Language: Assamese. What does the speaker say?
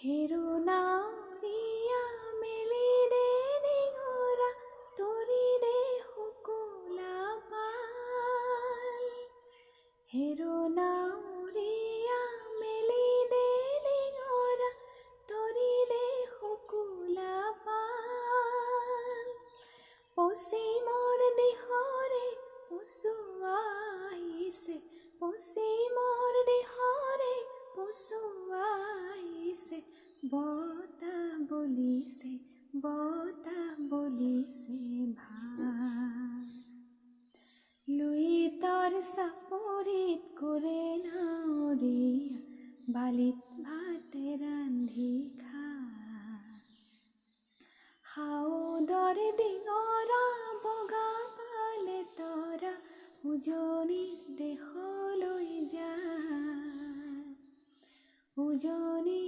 হেৰু নাৱৰীয়া মেলি দে ডিঙৰা তৰি দে শুকুলা পাল। হেৰু নাৱৰীয়া মেলি দে ডিঙৰা তৰি দে শুকুলা পাল। পশ্চিমৰ দিশৰে পচুৱা আহিছে, পশ্চিমৰ দিশৰে পচুৱা আহিছে, বতাহ বলিছে, বতাহ বলিছে ভাল। লুইতৰ চাপৰিত কৰে নাৱৰীয়া বালিত ভাতে ৰান্ধি খা। সাউদৰ ডিঙৰা বগা পালে তৰা উজনি দেশলৈ যা, উজনি